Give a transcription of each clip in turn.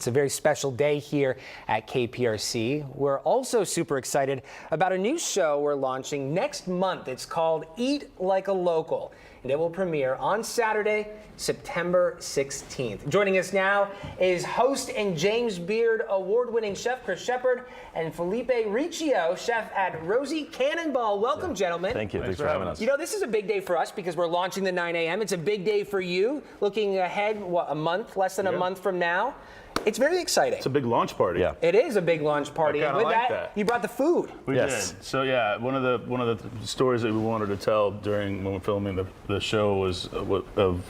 It's a very special day here at KPRC. We're also super excited about a new show we're launching next month. It's called Eat Like a Local, and it will premiere on Saturday, September 16th. Joining us now is host and James Beard award-winning chef Chris Shepard and Felipe Riccio, chef at Rosie Cannonball. Welcome, gentlemen. Thank you. Thanks for having us. You know, this is a big day for us because we're launching the 9 a.m. It's a big day for you. Looking ahead, what, a month, less than a month from now. It's very exciting. It's a big launch party. Yeah. It is a big launch party. And with like that, you brought the food. We did. So yeah, one of the stories that we wanted to tell during when we're filming the show was of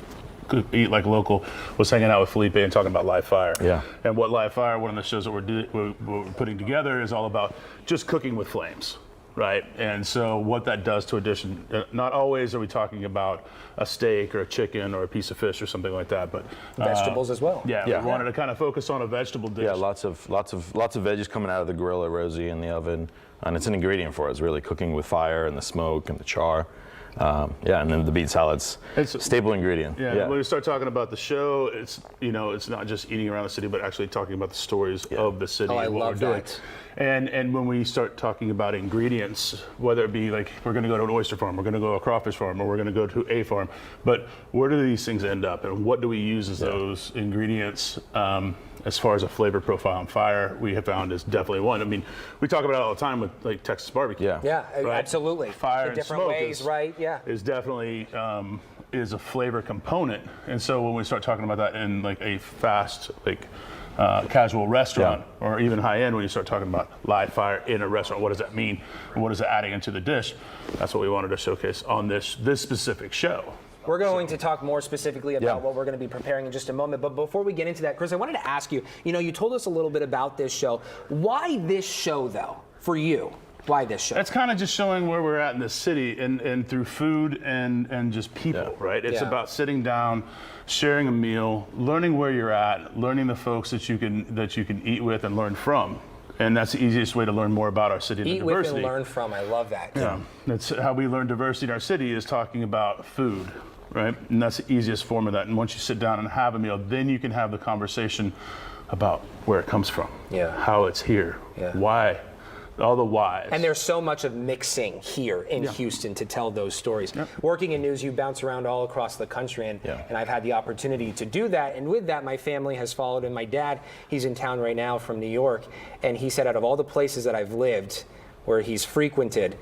Eat Like Local was hanging out with Felipe and talking about Live Fire. Yeah. And what Live Fire, one of the shows that we're putting together, is all about just cooking with flames. Right, and so what that does to a dish, not always are we talking about a steak or a chicken or a piece of fish or something like that, but vegetables as well. Yeah, we wanted to kind of focus on a vegetable dish. Yeah, lots of veggies coming out of the grill at Rosie in the oven, and it's an ingredient for us, really cooking with fire and the smoke and the char. And then the bean salad's staple ingredient. Yeah, when we start talking about the show, it's not just eating around the city, but actually talking about the stories of the city and what we're doing. And when we start talking about ingredients, whether it be like we're going to go to an oyster farm, we're going to go to a crawfish farm, or we're going to go to a farm, but where do these things end up, and what do we use as those ingredients? As far as a flavor profile on fire, we have found is definitely one. I mean, we talk about it all the time with like Texas barbecue. Yeah, right? Absolutely. Fire in and different smoke ways, right? Yeah. Is definitely is a flavor component. And so when we start talking about that in like a fast, casual restaurant or even high end, when you start talking about live fire in a restaurant, what does that mean? What is it adding into the dish? That's what we wanted to showcase on this specific show. We're going to talk more specifically about what we're going to be preparing in just a moment. But before we get into that, Chris, I wanted to ask you, you told us a little bit about this show. Why this show, though, for you? Why this show? It's kind of just showing where we're at in this city and through food and just people, right? It's about sitting down, sharing a meal, learning where you're at, learning the folks that you can eat with and learn from. And that's the easiest way to learn more about our city and diversity. Eat with and learn from. I love that. Yeah, that's how we learn diversity in our city, is talking about food, right? And that's the easiest form of that. And once you sit down and have a meal, then you can have the conversation about where it comes from, how it's here, why. All the whys. And there's so much of mixing here in Houston to tell those stories. Working in news, you bounce around all across the country, and I've had the opportunity to do that. And with that, my family has followed. And my dad, he's in town right now from New York, and he said out of all the places that I've lived where he's frequented,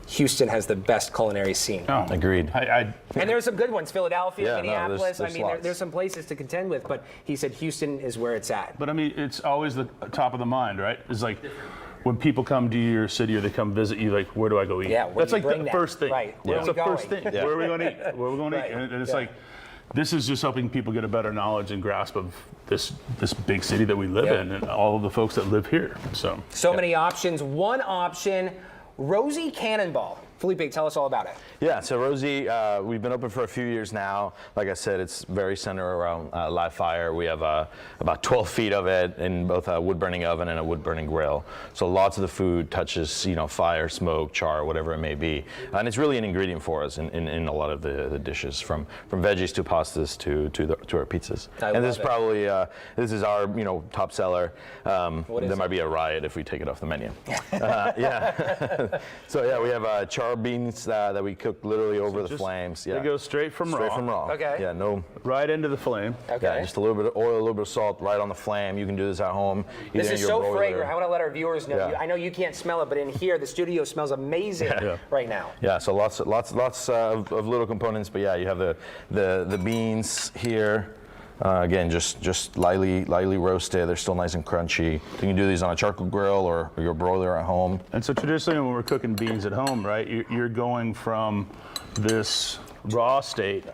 Houston has the best culinary scene. Oh, agreed. And there's some good ones, Philadelphia, Minneapolis. There's there's some places to contend with, but he said Houston is where it's at. But I mean, it's always the top of the mind, right? It's like when people come to your city or they come visit you, like, where do I go eat? Yeah, that's like the first thing. Right. That's the first thing. Where are we going to eat? Where are we going to eat? And it's like, this is just helping people get a better knowledge and grasp of this big city that we live in and all of the folks that live here. So many options. One option, Rosie Cannonball. Felipe, tell us all about it. Yeah, so Rosie, we've been open for a few years now. Like I said, it's very centered around live fire. We have about 12 feet of it in both a wood-burning oven and a wood-burning grill. So lots of the food touches, fire, smoke, char, whatever it may be. And it's really an ingredient for us in a lot of the dishes, from veggies to pastas to our pizzas. And this is probably, this is our, top seller. There might be a riot if we take it off the menu. So yeah, we have char beans that we cook literally over the flames. They go straight from raw. Straight from raw. Okay. Yeah, no. Right into the flame. Okay. Yeah, just a little bit of oil, a little bit of salt right on the flame. You can do this at home. This is so fragrant. I want to let our viewers know. I know you can't smell it, but in here, the studio smells amazing right now. Yeah, so lots of little components, but yeah, you have the beans here. Again, just lightly roasted. They're still nice and crunchy. You can do these on a charcoal grill or your broiler at home. And so traditionally when we're cooking beans at home, right, you're going from this raw state.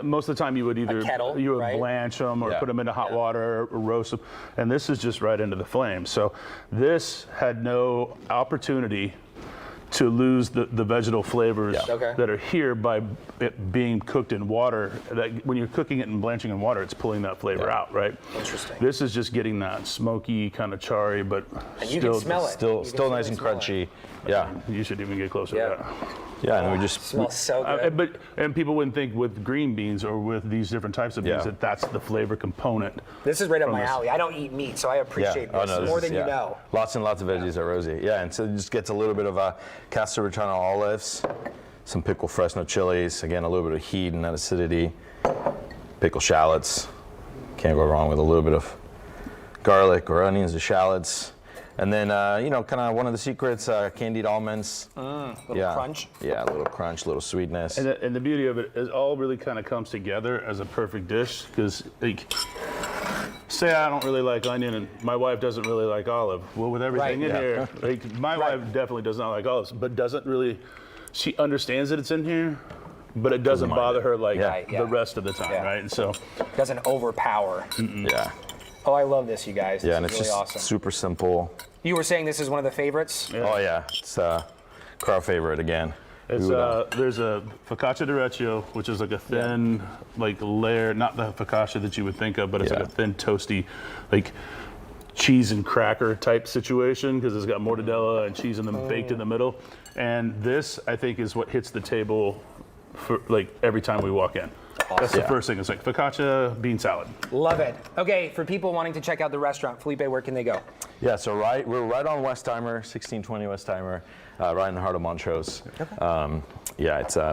Most of the time you would either blanch them or put them into hot water or roast them. And this is just right into the flame. So this had no opportunity to lose the vegetal flavors that are here by it being cooked in water. That when you're cooking it and blanching in water, it's pulling that flavor out, right? Interesting. This is just getting that smoky, kind of charry, but and you can smell it. Still nice and crunchy. You should even get closer to that. Yeah, and we just smells so good. And people wouldn't think with green beans or with these different types of beans that that's the flavor component. This is right up my alley. I don't eat meat, so I appreciate this more than you know. Lots and lots of veggies at Rosie. Yeah, and so it just gets a little bit of Castorotano olives, some pickled Fresno chilies. Again, a little bit of heat and that acidity. Pickled shallots. Can't go wrong with a little bit of garlic or onions or shallots. And then, kind of one of the secrets, candied almonds. Little crunch. Yeah, a little crunch, a little sweetness. And the beauty of it is all really kind of comes together as a perfect dish because, say I don't really like onion and my wife doesn't really like olive. Well, with everything in here, my wife definitely does not like olives, but she understands that it's in here, but it doesn't bother her the rest of the time, right? And so it doesn't overpower. Yeah. Oh, I love this, you guys. Yeah, and it's just awesome. Super simple. You were saying this is one of the favorites? Yeah. Oh yeah, it's crowd favorite again. It's there's a focaccia derecho, which is like a thin layer, not the focaccia that you would think of, but it's like a thin toasty, cheese and cracker type situation because it's got mortadella and cheese in them baked in the middle. And this, I think, is what hits the table for every time we walk in. Awesome. That's the first thing. It's like focaccia bean salad. Love it. Okay, for people wanting to check out the restaurant, Felipe, where can they go? Yeah, so we're right on Westheimer, 1620 Westheimer, right in the heart of Montrose. Okay.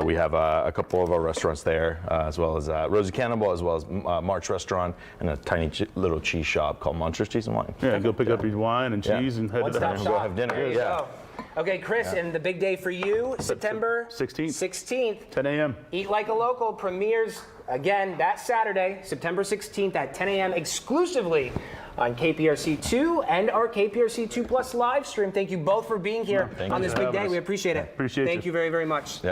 We have a couple of our restaurants there, as well as Rosie Cannibal, as well as March Restaurant, and a tiny little cheese shop called Montrose Cheese and Wine. Yeah, go pick up your wine and cheese and head to the house. Go have dinner. There you go. Okay, Chris, and the big day for you, September 16th. 10 a.m. Eat Like a Local premieres again that Saturday, September 16th at 10 a.m. exclusively on KPRC 2 and our KPRC 2 Plus live stream. Thank you both for being here on this big day. We appreciate it. Appreciate it. Thank you very, very much.